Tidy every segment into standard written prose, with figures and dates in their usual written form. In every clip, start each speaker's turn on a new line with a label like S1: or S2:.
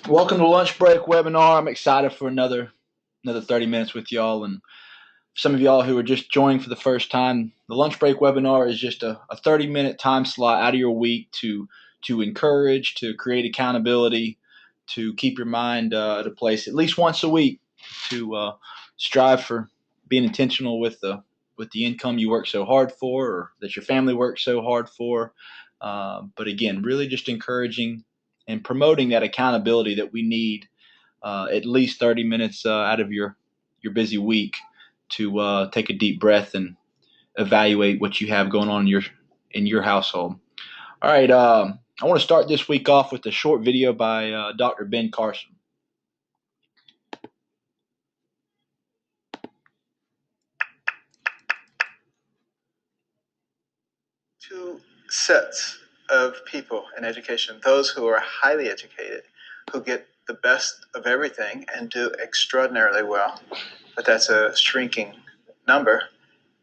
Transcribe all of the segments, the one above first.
S1: Welcome to Lunch Break Webinar. I'm excited for another 30 minutes with y'all. And for some of y'all who are just joining for the first time, the Lunch Break Webinar is just a 30-minute time slot out of your week to encourage, to create accountability, to keep your mind at a place at least once a week to strive for being intentional with the income you work so hard for, or that your family works so hard for. But again, really just encouraging and promoting that accountability that we need at least 30 minutes out of your busy week to take a deep breath and evaluate what you have going on in your household. All right, I want to start this week off with a short video by Dr. Ben Carson.
S2: Two sets of people in education: those who are highly educated, who get the best of everything and do extraordinarily well, but that's a shrinking number.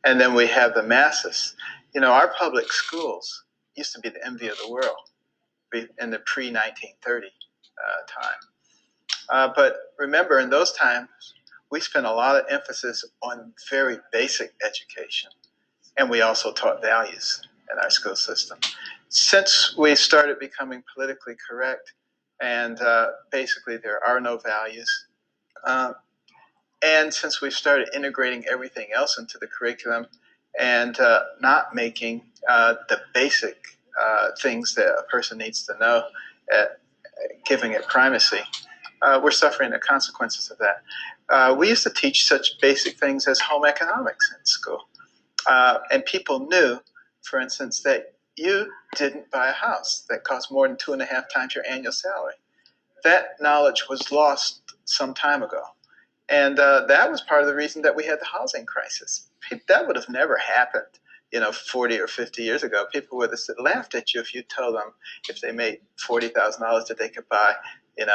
S2: And then we have the masses. Our public schools used to be the envy of the world in the pre-1930 time. But remember, in those times, we spent a lot of emphasis on very basic education, and we also taught values in our school system. Since we started becoming politically correct, and basically there are no values, and since we started integrating everything else into the curriculum and not making the basic things that a person needs to know, giving it primacy, we're suffering the consequences of that. We used to teach such basic things as home economics in school. And people knew, for instance, that you didn't buy a house that cost more than 2.5 times your annual salary. That knowledge was lost some time ago. And that was part of the reason that we had the housing crisis. That would have never happened, 40 or 50 years ago. People would have laughed at you if you told them if they made $40,000 that they could buy, a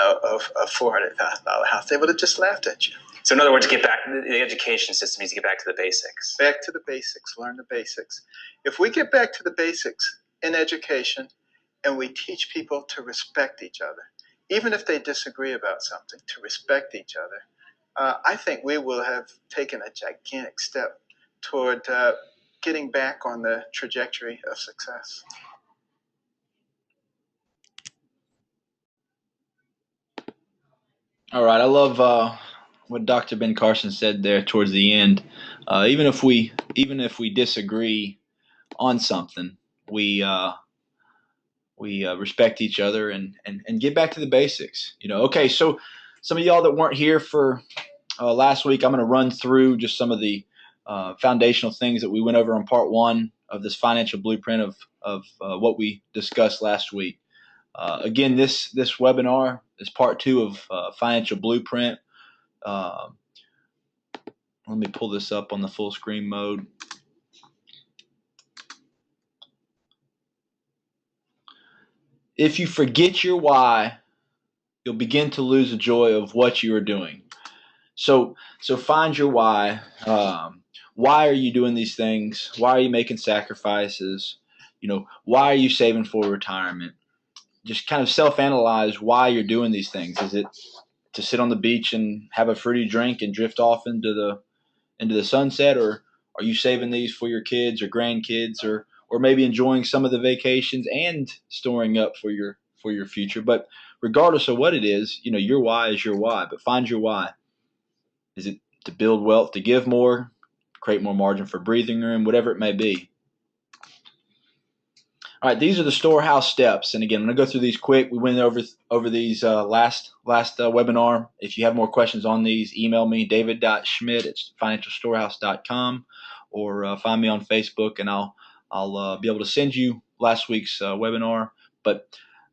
S2: $400,000 house. They would have just laughed at you.
S3: So in other words, the education system needs to get back to the basics.
S2: Back to the basics, learn the basics. If we get back to the basics in education and we teach people to respect each other, even if they disagree about something, to respect each other, I think we will have taken a gigantic step toward getting back on the trajectory of success.
S1: All right, I love what Dr. Ben Carson said there towards the end. Even if we disagree on something, we respect each other and get back to the basics. Okay, so some of y'all that weren't here for last week, I'm going to run through just some of the foundational things that we went over in part one of this financial blueprint of what we discussed last week. Again, this webinar is part two of financial blueprint. Let me pull this up on the full screen mode. If you forget your why, you'll begin to lose the joy of what you are doing. So find your why. Why are you doing these things? Why are you making sacrifices? Why are you saving for retirement? Just kind of self-analyze why you're doing these things. Is it to sit on the beach and have a fruity drink and drift off into the sunset, or are you saving these for your kids or grandkids, or maybe enjoying some of the vacations and storing up for your future? But regardless of what it is, your why is your why. But find your why. Is it to build wealth, to give more, create more margin for breathing room, whatever it may be? All right, these are the storehouse steps. And again, I'm going to go through these quick. We went over these last webinar. If you have more questions on these, email me, david.schmidt@financialstorehouse.com, or find me on Facebook, and I'll be able to send you last week's webinar. But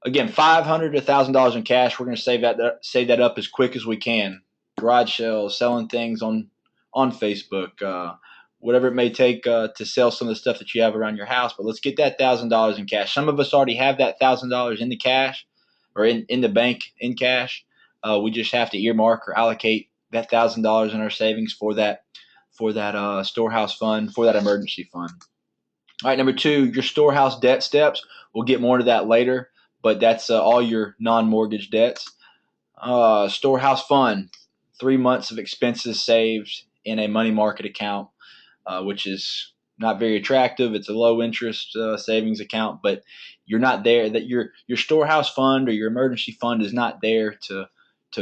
S1: again, $500 to $1,000 in cash. We're going to save that up as quick as we can. Garage sales, selling things on Facebook, whatever it may take to sell some of the stuff that you have around your house. But let's get that $1,000 in cash. Some of us already have that $1,000 in the cash or in the bank in cash. We just have to earmark or allocate that $1,000 in our savings for that storehouse fund, for that emergency fund. All right, number two, your storehouse debt steps. We'll get more into that later. but that's all your non-mortgage debts. Storehouse fund, 3 months of expenses saved in a money market account, which is not very attractive. It's a low interest savings account, but you're not there. That your storehouse fund or your emergency fund is not there to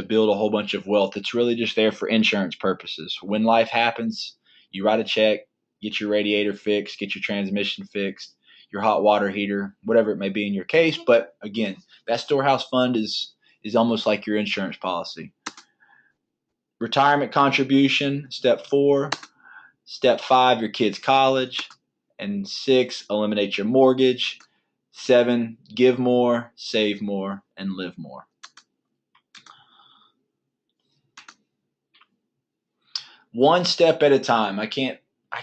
S1: build a whole bunch of wealth. It's really just there for insurance purposes. When life happens, you write a check, get your radiator fixed, get your transmission fixed, your hot water heater, whatever it may be in your case. But again, that storehouse fund is almost like your insurance policy. Retirement contribution, step 4. Step 5, your kid's college. And 6, eliminate your mortgage. 7, give more, save more, and live more. One step at a time. I can't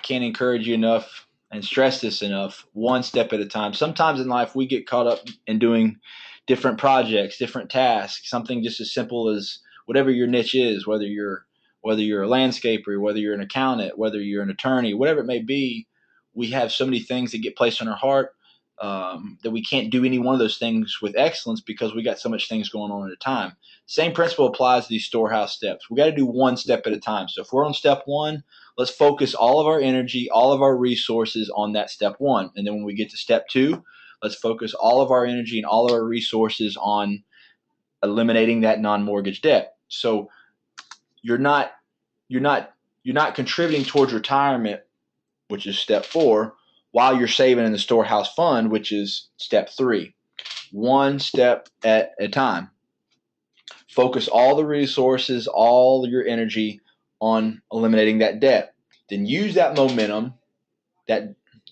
S1: encourage you enough and stress this enough. One step at a time. Sometimes in life we get caught up in doing different projects, different tasks, something just as simple as whatever your niche is, whether you're a landscaper, whether you're an accountant, whether you're an attorney, whatever it may be. We have so many things that get placed on our heart that we can't do any one of those things with excellence because we got so much things going on at a time. Same principle applies to these storehouse steps. We got to do one step at a time. So if we're on step 1, let's focus all of our energy, all of our resources on that step 1. And then when we get to step 2, let's focus all of our energy and all of our resources on eliminating that non-mortgage debt. So you're not contributing towards retirement, which is step 4, while you're saving in the storehouse fund, which is step 3. One step at a time. Focus all the resources, all your energy on eliminating that debt. Then use that momentum,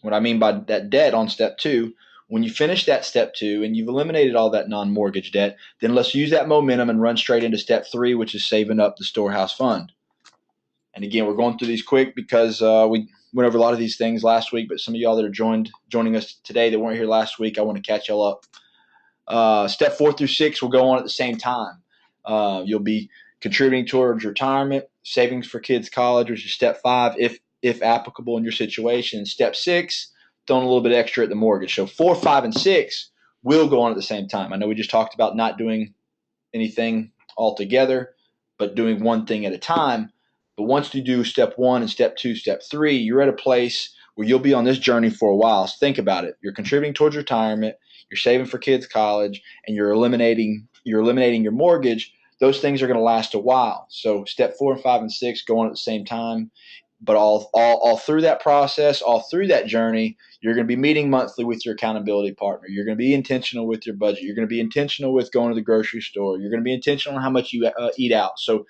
S1: what I mean by that debt on step 2. When you finish that step 2 and you've eliminated all that non-mortgage debt, then let's use that momentum and run straight into step 3, which is saving up the storehouse fund. And again, we're going through these quick because we went over a lot of these things last week, but some of y'all that are joining us today that weren't here last week, I want to catch y'all up. Step 4 through 6 will go on at the same time. You'll be contributing towards retirement, savings for kids' college, which is step 5, if applicable in your situation. Step 6, throwing a little bit extra at the mortgage. So 4, 5, and 6 will go on at the same time. I know we just talked about not doing anything altogether, but doing one thing at a time. But once you do step 1 and step 2, step 3, you're at a place where you'll be on this journey for a while. So think about it. You're contributing towards retirement, you're saving for kids' college, and you're eliminating your mortgage. Those things are going to last a while. So step 4 and 5 and 6 go on at the same time. But all through that process, all through that journey, you're going to be meeting monthly with your accountability partner. You're going to be intentional with your budget. You're going to be intentional with going to the grocery store. You're going to be intentional on how much you eat out. So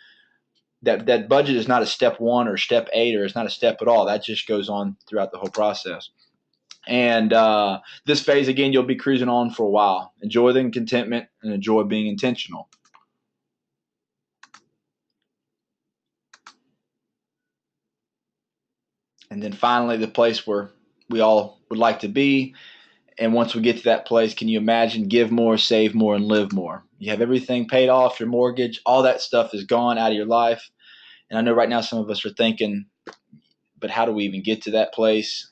S1: that budget is not a step 1 or step 8, or it's not a step at all. That just goes on throughout the whole process. And this phase, again, you'll be cruising on for a while. Enjoy the contentment and enjoy being intentional. And then finally, the place where we all would like to be. And once we get to that place, can you imagine give more, save more, and live more? You have everything paid off, your mortgage, all that stuff is gone out of your life. And I know right now some of us are thinking, but how do we even get to that place?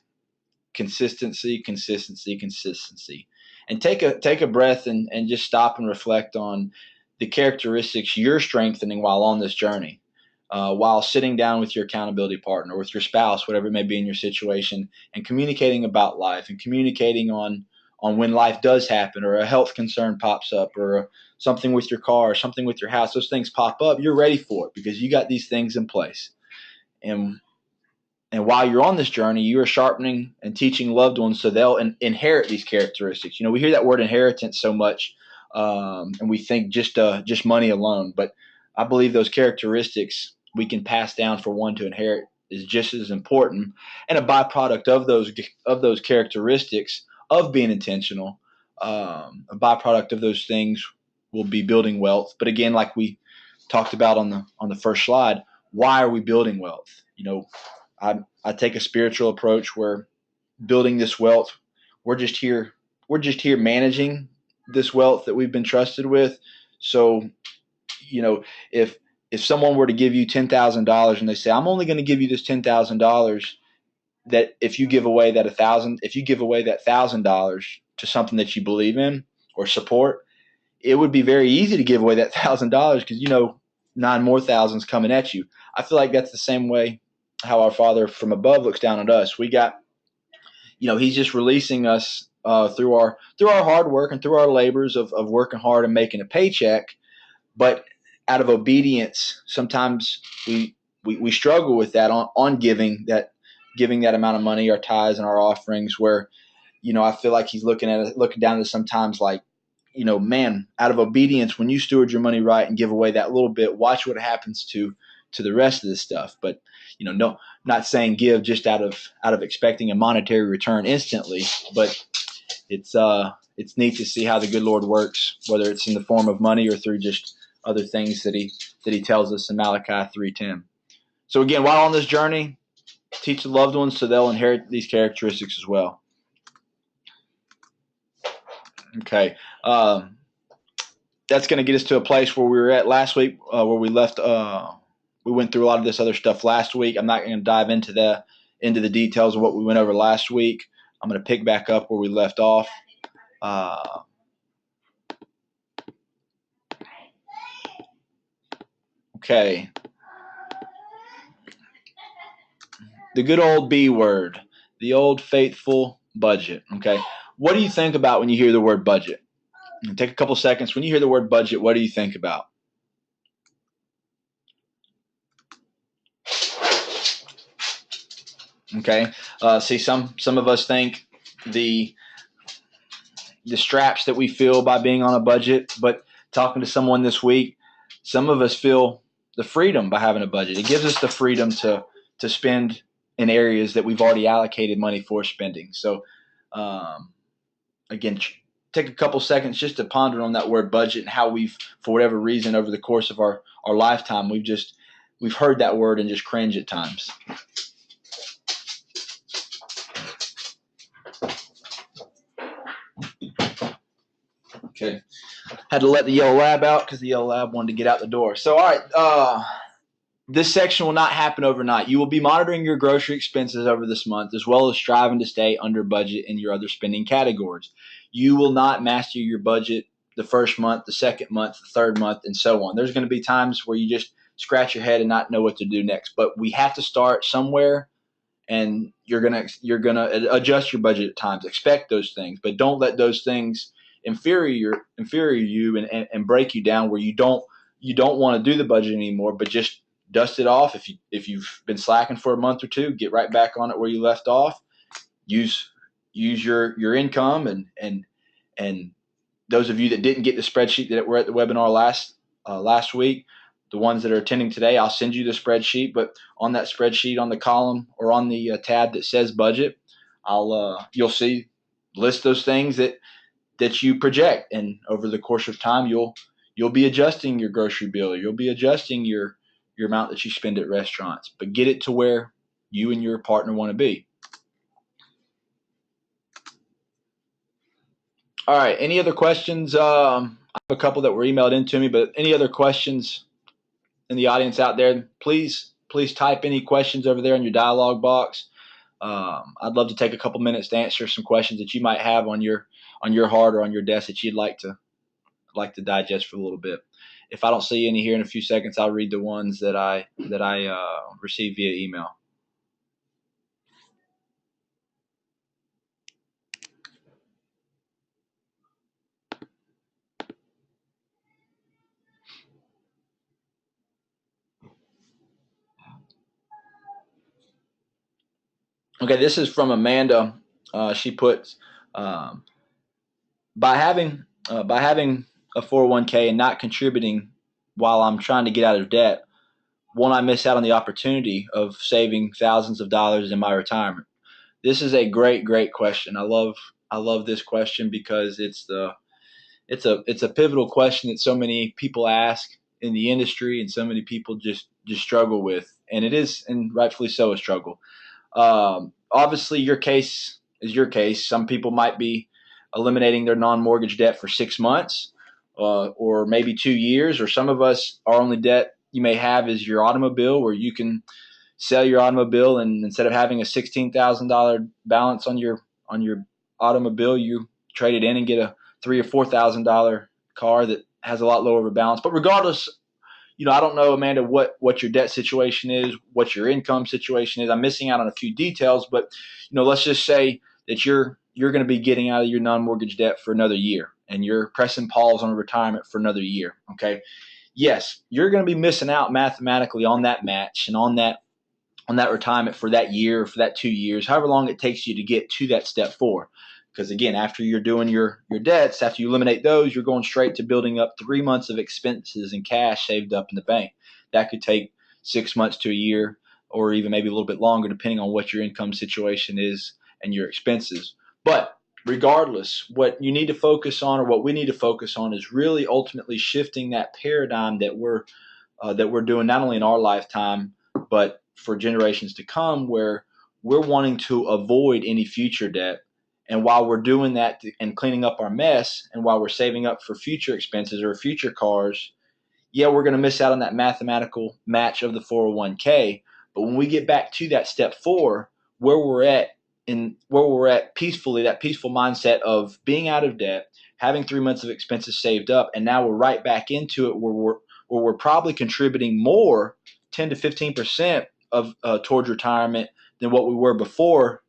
S1: Consistency, consistency, consistency. And take a breath and just stop and reflect on the characteristics you're strengthening while on this journey. While sitting down with your accountability partner, or with your spouse, whatever it may be in your situation, and communicating about life and communicating on when life does happen, or a health concern pops up, or something with your car, or something with your house, those things pop up, you're ready for it because you got these things in place. And while you're on this journey, you are sharpening and teaching loved ones so they'll inherit these characteristics. We hear that word inheritance so much, and we think just money alone. But I believe those characteristics we can pass down for one to inherit is just as important, and a byproduct of those characteristics of being intentional. A byproduct of those things will be building wealth. But again, like we talked about on the first slide, why are we building wealth? I take a spiritual approach where building this wealth, we're just here managing this wealth that we've been trusted with. So, if someone were to give you $10,000 and they say, I'm only going to give you this $10,000, that if you give away that $1,000 to something that you believe in or support, it would be very easy to give away that $1,000 because you know 9 more thousands coming at you. I feel like that's the same way how our Father from above looks down at us. We got, you know, He's just releasing us through our hard work and through our labors of working hard and making a paycheck. But out of obedience, sometimes we struggle with that on giving that amount of money, our tithes and our offerings. Where, you know, I feel like He's looking down at us sometimes like, you know, man, out of obedience, when you steward your money right and give away that little bit, watch what happens to the rest of this stuff. But, you know, no, not saying give just out of expecting a monetary return instantly, but it's neat to see how the good Lord works, whether it's in the form of money or through just other things that he tells us in Malachi 3:10. So again, while on this journey, teach the loved ones so they'll inherit these characteristics as well. Okay. That's going to get us to a place where we were at last week, where we left. We went through a lot of this other stuff last week. I'm not going to dive into the details of what we went over last week. I'm going to pick back up where we left off. Okay. The good old B word, the old faithful budget. Okay. What do you think about when you hear the word budget? Take a couple seconds. When you hear the word budget, what do you think about? Okay. See, some of us think the straps that we feel by being on a budget, but talking to someone this week, some of us feel the freedom by having a budget. It gives us the freedom to spend in areas that we've already allocated money for spending. So, again, take a couple seconds just to ponder on that word budget and how we've, for whatever reason, over the course of our lifetime, we've heard that word and just cringe at times. Okay. Had to let the yellow lab out because the yellow lab wanted to get out the door. So, all right, this section will not happen overnight. You will be monitoring your grocery expenses over this month, as well as striving to stay under budget in your other spending categories. You will not master your budget the first month, the second month, the third month, and so on. There's going to be times where you just scratch your head and not know what to do next. But we have to start somewhere, and you're gonna adjust your budget at times. Expect those things, but don't let those things inferior you and break you down where you don't want to do the budget anymore, but just dust it off. If you've been slacking for a month or two, get right back on it where you left off. Use your income and those of you that didn't get the spreadsheet that were at the webinar last week, the ones that are attending today, I'll send you the spreadsheet. But on that spreadsheet, on the column or on the tab that says budget, you'll see list those things that you project, and over the course of time, you'll be adjusting your grocery bill. You'll be adjusting your amount that you spend at restaurants, but get it to where you and your partner want to be. All right. Any other questions? I have a couple that were emailed into me, but any other questions in the audience out there? Please type any questions over there in your dialogue box. I'd love to take a couple minutes to answer some questions that you might have on your heart or on your desk that you'd like to digest for a little bit. If I don't see any here in a few seconds, I'll read the ones that I received via email. Okay, this is from Amanda. She puts, by having a 401k and not contributing while I'm trying to get out of debt, won't I miss out on the opportunity of saving thousands of dollars in my retirement? This is a great question. I love this question because it's a pivotal question that so many people ask in the industry and so many people just struggle with, and it is, and rightfully so, a struggle. Obviously, your case is your case. Some people might be eliminating their non-mortgage debt for 6 months or maybe 2 years, or some of us, our only debt you may have is your automobile, where you can sell your automobile, and instead of having a $16,000 balance on your automobile, you trade it in and get a $3,000 or $4,000 car that has a lot lower of a balance. But regardless, I don't know, Amanda, what your debt situation is, what your income situation is. I'm missing out on a few details, but let's just say that you're going to be getting out of your non-mortgage debt for another year, and you're pressing pause on retirement for another year. Okay, yes, you're going to be missing out mathematically on that match and on that retirement for that year, for that 2 years, however long it takes you to get to that step 4. Because again, after you're doing your debts, after you eliminate those, you're going straight to building up 3 months of expenses and cash saved up in the bank. That could take 6 months to a year, or even maybe a little bit longer, depending on what your income situation is and your expenses. But regardless, what you need to focus on, or what we need to focus on, is really ultimately shifting that paradigm that we're doing not only in our lifetime, but for generations to come, where we're wanting to avoid any future debt. And while we're doing that and cleaning up our mess, and while we're saving up for future expenses or future cars, yeah, we're going to miss out on that mathematical match of the 401k. But when we get back to that step 4, where we're at peacefully, that peaceful mindset of being out of debt, having 3 months of expenses saved up, and now we're right back into it where we're probably contributing more, 10 to 15% of towards retirement than what we were before.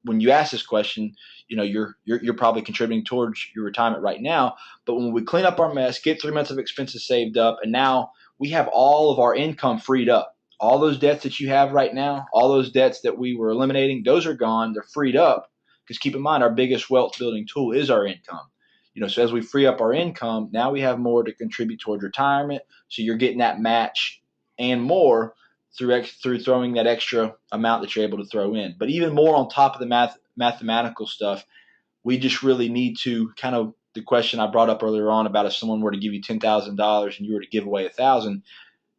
S1: When you ask this question, you're probably contributing towards your retirement right now. But when we clean up our mess, get 3 months of expenses saved up, and now we have all of our income freed up. All those debts that you have right now, all those debts that we were eliminating, those are gone. They're freed up. Because keep in mind, our biggest wealth building tool is our income. So as we free up our income, now we have more to contribute towards retirement. So you're getting that match and more through throwing that extra amount that you're able to throw in. But even more on top of the mathematical stuff, we just really need to kind of, the question I brought up earlier on about if someone were to give you $10,000 and you were to give away 1,000,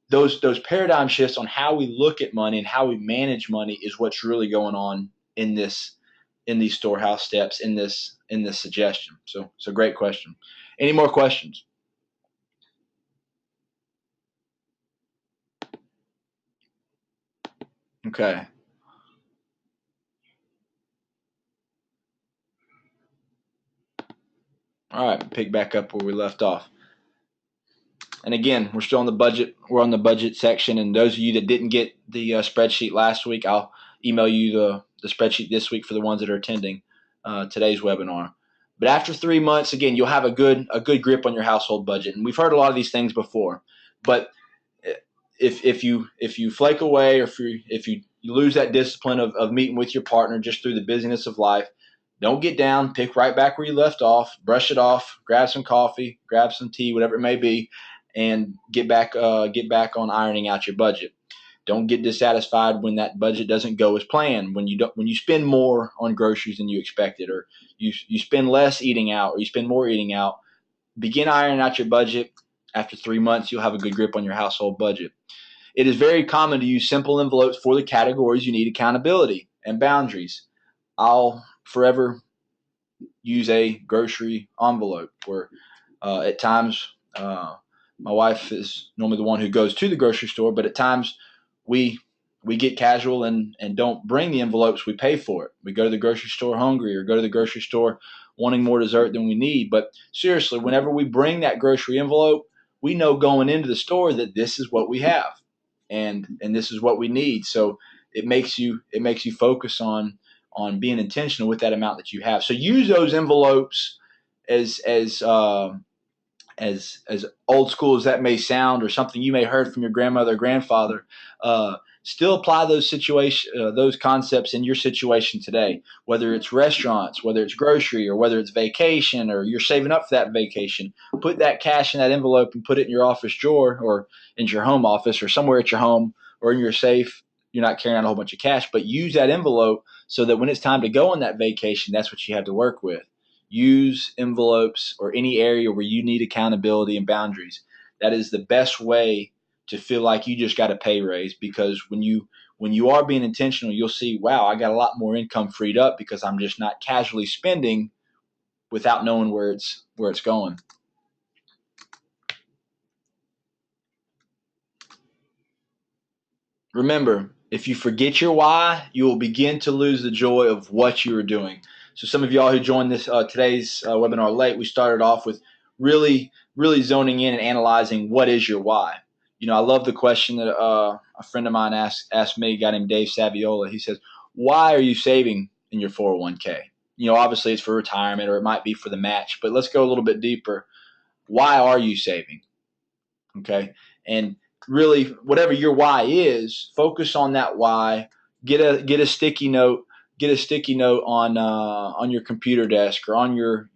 S1: those paradigm shifts on how we look at money and how we manage money is what's really going on in these storehouse steps, in this suggestion. So great question. Any more questions? Okay. All right, pick back up where we left off. And again, we're still on the budget. We're on the budget section. And those of you that didn't get the spreadsheet last week, I'll email you the spreadsheet this week for the ones that are attending today's webinar. But after 3 months, again, you'll have a good grip on your household budget. And we've heard a lot of these things before. But if you flake away, or if you lose that discipline of meeting with your partner just through the busyness of life, don't get down. Pick right back where you left off. Brush it off. Grab some coffee. Grab some tea, whatever it may be, and get back on ironing out your budget. Don't get dissatisfied when that budget doesn't go as planned. When you spend more on groceries than you expected, or you spend less eating out, or you spend more eating out. Begin ironing out your budget. After 3 months, you'll have a good grip on your household budget. It is very common to use simple envelopes for the categories you need accountability and boundaries. I'll forever use a grocery envelope where at times my wife is normally the one who goes to the grocery store, but at times we get casual and don't bring the envelopes. We pay for it. We go to the grocery store hungry, or go to the grocery store wanting more dessert than we need. But seriously, whenever we bring that grocery envelope, we know going into the store that this is what we have, and this is what we need. So it makes you focus on being intentional with that amount that you have. So use those envelopes as old school as that may sound, or something you may have heard from your grandmother or grandfather. Still apply those concepts in your situation today, whether it's restaurants, whether it's grocery, or whether it's vacation, or you're saving up for that vacation. Put that cash in that envelope and put it in your office drawer, or in your home office, or somewhere at your home, or in your safe. You're not carrying out a whole bunch of cash, but use that envelope so that when it's time to go on that vacation, that's what you have to work with. Use envelopes, or any area where you need accountability and boundaries. That is the best way to feel like you just got a pay raise, because when you are being intentional, you'll see, wow, I got a lot more income freed up because I'm just not casually spending without knowing where it's going. Remember, if you forget your why, you will begin to lose the joy of what you are doing. So some of y'all who joined this today's webinar late, we started off with really, really zoning in and analyzing what is your why. I love the question that a friend of mine asked me, a guy named Dave Saviola. He says, why are you saving in your 401k? Obviously it's for retirement or it might be for the match, but let's go a little bit deeper. Why are you saving? Okay. And really, whatever your why is, focus on that why. Get a sticky note. Get a sticky note on your computer desk or on your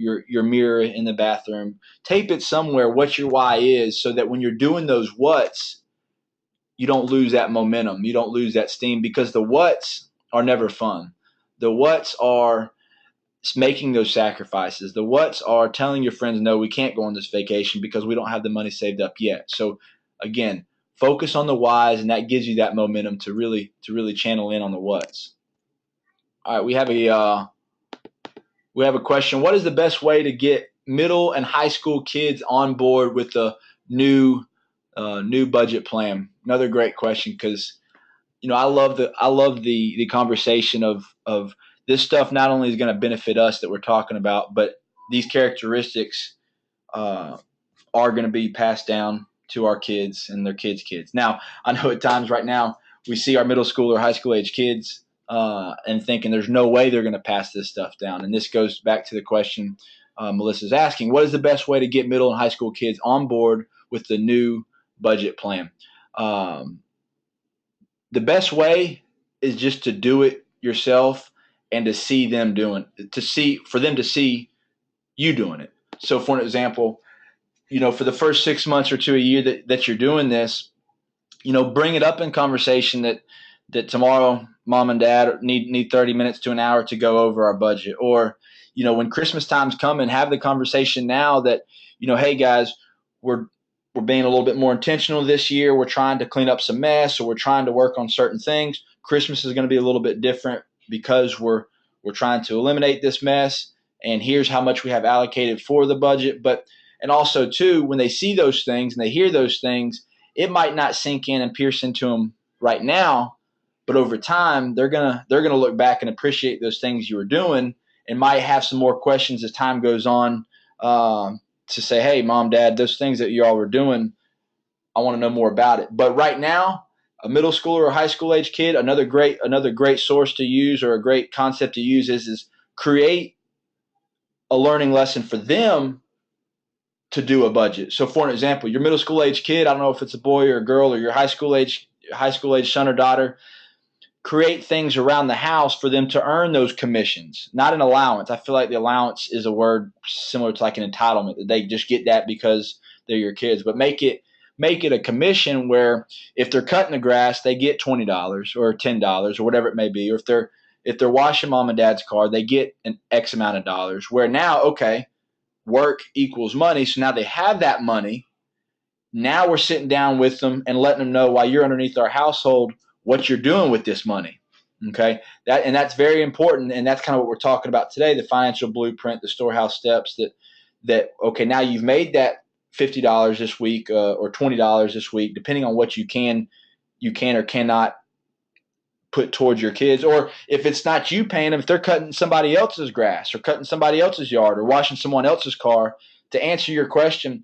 S1: mirror in the bathroom. Tape it somewhere what your why is, so that when you're doing those whats, you don't lose that momentum. You don't lose that steam, because the whats are never fun. The whats are making those sacrifices. The whats are telling your friends, no, we can't go on this vacation because we don't have the money saved up yet. So again, focus on the whys, and that gives you that momentum to really channel in on the whats. All right, we have a question. What is the best way to get middle and high school kids on board with the new budget plan? Another great question, because I love the conversation of this stuff. Not only is going to benefit us that we're talking about, but these characteristics are going to be passed down to our kids and their kids' kids. Now, I know at times right now we see our middle school or high school age kids and thinking there's no way they're going to pass this stuff down. And this goes back to the question Melissa's asking: what is the best way to get middle and high school kids on board with the new budget plan? The best way is just to do it yourself and to see them for them to see you doing it. So for an example, for the first 6 months or to a year that you're doing this, bring it up in conversation that tomorrow mom and dad need 30 minutes to an hour to go over our budget. Or, when Christmas time's coming, have the conversation now that, hey guys, we're being a little bit more intentional this year. We're trying to clean up some mess, or we're trying to work on certain things. Christmas is going to be a little bit different because we're trying to eliminate this mess. And here's how much we have allocated for the budget. And also too, when they see those things and they hear those things, it might not sink in and pierce into them right now, but over time, they're gonna look back and appreciate those things you were doing, and might have some more questions as time goes on, to say, hey, mom, dad, those things that you all were doing, I want to know more about it. But right now, a middle schooler or high school age kid, another great source to use, or a great concept to use is create a learning lesson for them to do a budget. So for an example, your middle school age kid, I don't know if it's a boy or a girl, or your high school age son or daughter, create things around the house for them to earn those commissions, not an allowance. I feel like the allowance is a word similar to like an entitlement, that they just get that because they're your kids. But make it a commission where if they're cutting the grass, they get $20 or $10 or whatever it may be. Or if they're washing mom and dad's car, they get an X amount of dollars. Where now, okay, work equals money. So now they have that money. Now we're sitting down with them and letting them know, while you're underneath our household, what you're doing with this money. Okay. That's very important. And that's kind of what we're talking about today, the financial blueprint, the storehouse steps that, okay, now you've made that $50 this week, or $20 this week, depending on what you can or cannot put towards your kids. Or if it's not you paying them, if they're cutting somebody else's grass or cutting somebody else's yard or washing someone else's car, to answer your question,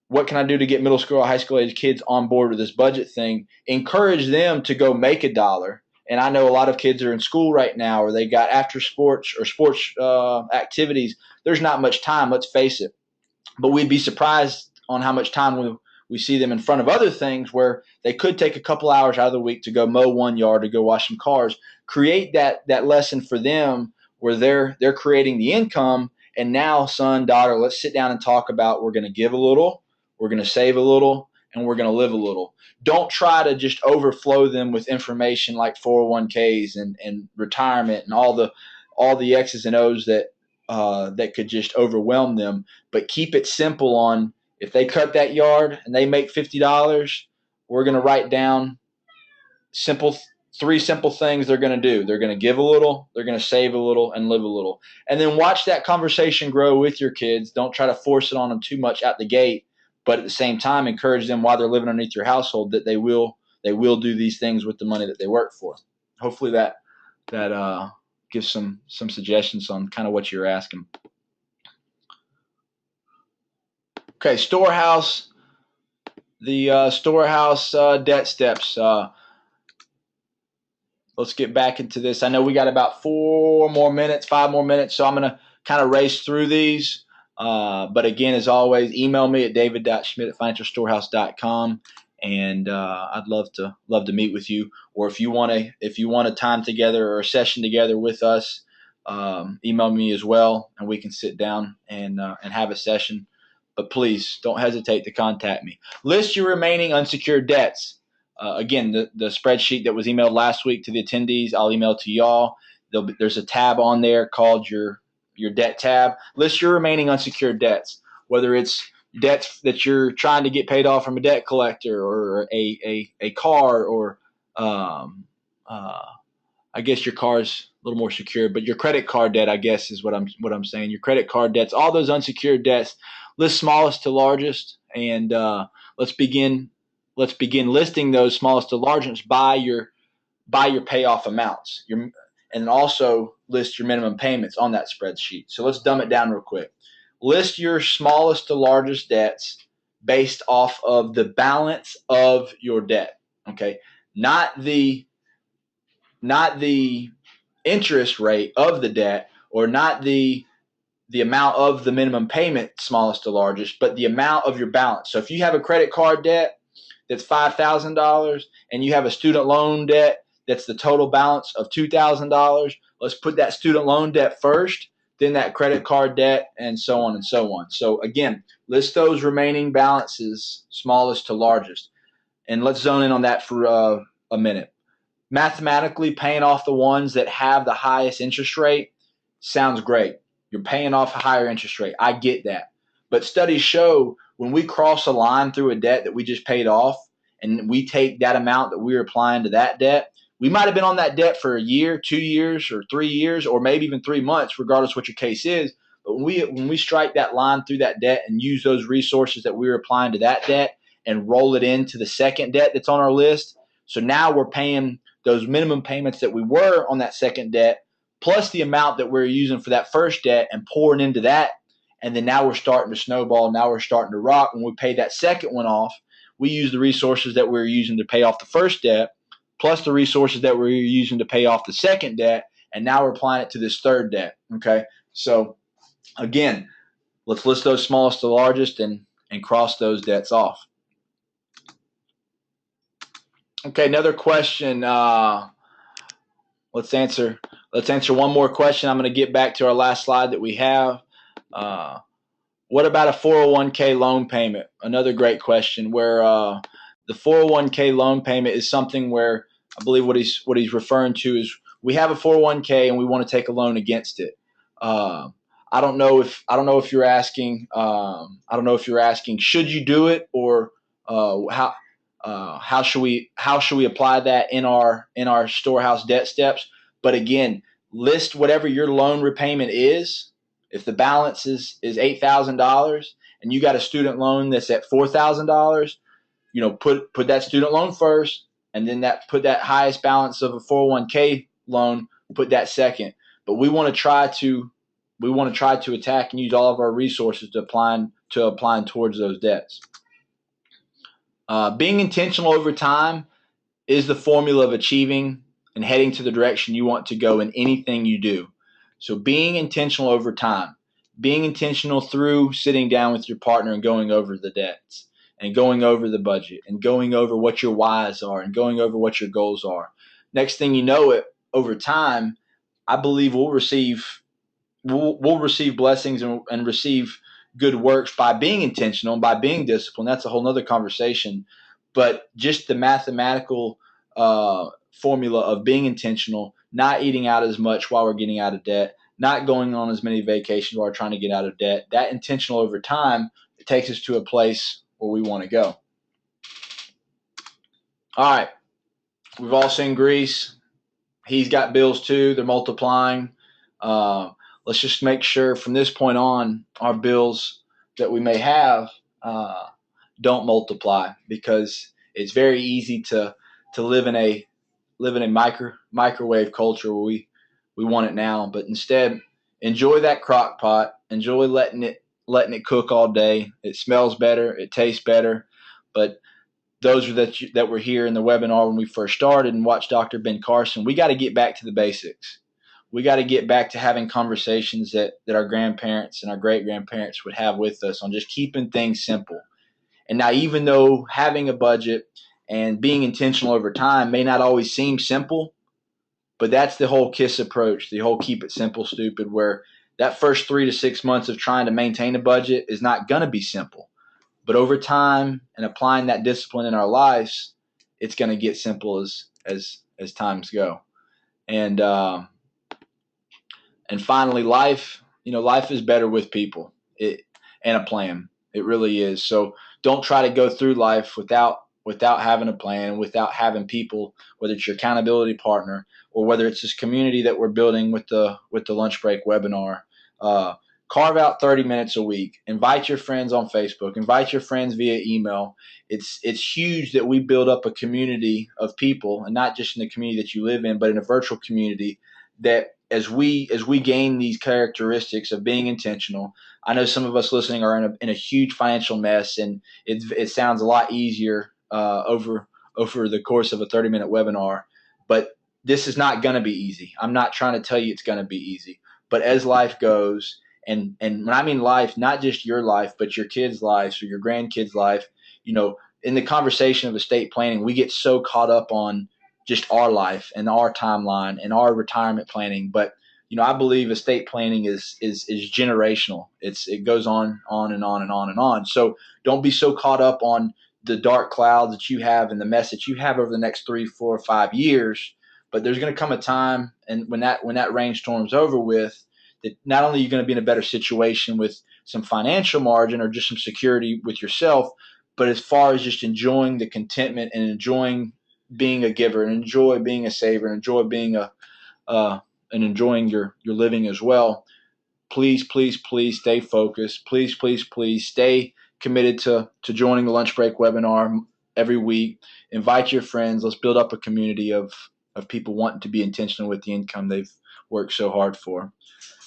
S1: what can I do to get middle school or high school age kids on board with this budget thing? Encourage them to go make $1. And I know a lot of kids are in school right now, or they got after sports or sports activities. There's not much time, let's face it. But we'd be surprised on how much time we see them in front of other things, where they could take a couple hours out of the week to go mow one yard, to go wash some cars. Create that lesson for them where they're creating the income. And now, son, daughter, let's sit down and talk about, we're going to give a little, we're going to save a little, and we're going to live a little. Don't try to just overflow them with information like 401ks and retirement and all the X's and O's that could just overwhelm them. But keep it simple on, if they cut that yard and they make $50, we're going to write down three simple things they're going to do. They're going to give a little, they're going to save a little, and live a little. And then watch that conversation grow with your kids. Don't try to force it on them too much out the gate, but at the same time, encourage them while they're living underneath your household that they will do these things with the money that they work for. Hopefully that gives some suggestions on kind of what you're asking. Okay, Storehouse, the Storehouse debt steps. Let's get back into this. I know we got about 5 more minutes, so I'm going to kind of race through these. But again, as always, email me at david.schmidt@financialstorehouse.com, and I'd love to meet with you. Or if you want a time together or a session together with us, email me as well, and we can sit down and have a session. But please don't hesitate to contact me. List your remaining unsecured debts. Again, the spreadsheet that was emailed last week to the attendees, I'll email to y'all. There's a tab on there called your debt tab. List your remaining unsecured debts, whether it's debts that you're trying to get paid off from a debt collector, or a car, or I guess your car's a little more secure, but your credit card debt, I guess, is what I'm saying. Your credit card debts, all those unsecured debts, list smallest to largest, and let's begin listing those smallest to largest by your payoff amounts. And also list your minimum payments on that spreadsheet. So let's dumb it down real quick. List your smallest to largest debts based off of the balance of your debt. Okay, not the interest rate of the debt, or not the amount of the minimum payment smallest to largest, but the amount of your balance. So if you have a credit card debt that's $5,000 and you have a student loan debt that's the total balance of $2,000, let's put that student loan debt first, then that credit card debt, and so on and so on. So again, list those remaining balances smallest to largest, and let's zone in on that for a minute. Mathematically, paying off the ones that have the highest interest rate sounds great. You're paying off a higher interest rate. I get that. But studies show when we cross a line through a debt that we just paid off, and we take that amount that we're applying to that debt, we might have been on that debt for a year, 2 years, or 3 years, or maybe even 3 months, regardless what your case is. But when we strike that line through that debt and use those resources that we were applying to that debt and roll it into the second debt that's on our list, so now we're paying those minimum payments that we were on that second debt, plus the amount that we're using for that first debt, and pouring into that. And then now we're starting to snowball. Now we're starting to rock. When we pay that second one off, we use the resources that we're using to pay off the first debt, plus the resources that we're using to pay off the second debt. And now we're applying it to this third debt. Okay. So again, let's list those smallest to largest and cross those debts off. Okay, another question. Let's answer one more question. I'm going to get back to our last slide that we have. What about a 401k loan payment? Another great question. Where the 401k loan payment is something where I believe what he's referring to is we have a 401k and we want to take a loan against it. I don't know if you're asking. I don't know if you're asking should you do it, or how should we apply that in our Storehouse debt steps. But again, list whatever your loan repayment is. If the balance is $8,000 and you got a student loan that's at $4,000, put that student loan first, and then put that highest balance of a 401k loan, put that second. But we want to try to attack and use all of our resources to applying towards those debts. Being intentional over time is the formula of achieving and heading to the direction you want to go in anything you do. So being intentional over time, being intentional through sitting down with your partner and going over the debts and going over the budget and going over what your whys are and going over what your goals are. Next thing you know it, over time, I believe we'll receive blessings and receive good works by being intentional and by being disciplined. That's a whole nother conversation. But just the mathematical formula of being intentional, not eating out as much while we're getting out of debt, not going on as many vacations while we're trying to get out of debt, that intentional over time, it takes us to a place where we want to go. All right. We've all seen Grease. He's got bills too. They're multiplying. Let's just make sure from this point on, our bills that we may have don't multiply, because it's very easy to live in a microwave culture where we want it now. But instead, enjoy that crock pot. Enjoy letting letting it cook all day. It smells better. It tastes better. But those are that were here in the webinar when we first started and watched Dr. Ben Carson, we got to get back to the basics. We got to get back to having conversations that our grandparents and our great-grandparents would have with us on just keeping things simple. And now, even though having a budget and being intentional over time may not always seem simple, but that's the whole KISS approach, the whole keep it simple, stupid, where that first 3 to 6 months of trying to maintain a budget is not going to be simple. But over time and applying that discipline in our lives, it's going to get simple as times go. And finally, life is better with people and a plan. It really is. So don't try to go through life without having a plan, without having people, whether it's your accountability partner or whether it's this community that we're building with the lunch break webinar. Carve out 30 minutes a week. Invite your friends on Facebook. Invite your friends via email. It's huge that we build up a community of people, and not just in the community that you live in, but in a virtual community that as we gain these characteristics of being intentional. I know some of us listening are in a huge financial mess, and it sounds a lot easier over the course of a 30-minute webinar, but this is not going to be easy. I'm not trying to tell you it's going to be easy, but as life goes, and when I mean life, not just your life, but your kids' lives or your grandkids' life, in the conversation of estate planning, we get so caught up on just our life and our timeline and our retirement planning. But, I believe estate planning is generational. It goes on and on and on and on. So don't be so caught up on the dark clouds that you have and the mess that you have over the next 3, 4, 5 years. But there's going to come a time, and when that rainstorm's over with, that not only are you going to be in a better situation with some financial margin or just some security with yourself, but as far as just enjoying the contentment and enjoying being a giver and enjoy being a saver and enjoy being and enjoying your living as well. Please, please, please stay focused. Please, please, please stay committed to joining the lunch break webinar every week. Invite your friends. Let's build up a community of people wanting to be intentional with the income they've worked so hard for.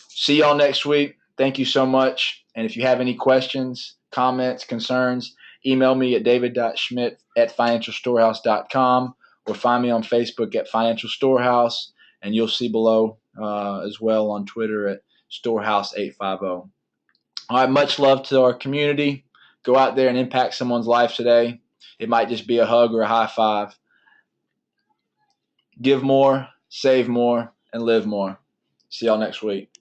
S1: See y'all next week. Thank you so much. And if you have any questions, comments, concerns, email me at david.schmidt@financialstorehouse.com or find me on Facebook at Financial Storehouse, and you'll see below as well on Twitter at Storehouse850. All right, much love to our community. Go out there and impact someone's life today. It might just be a hug or a high five. Give more, save more, and live more. See y'all next week.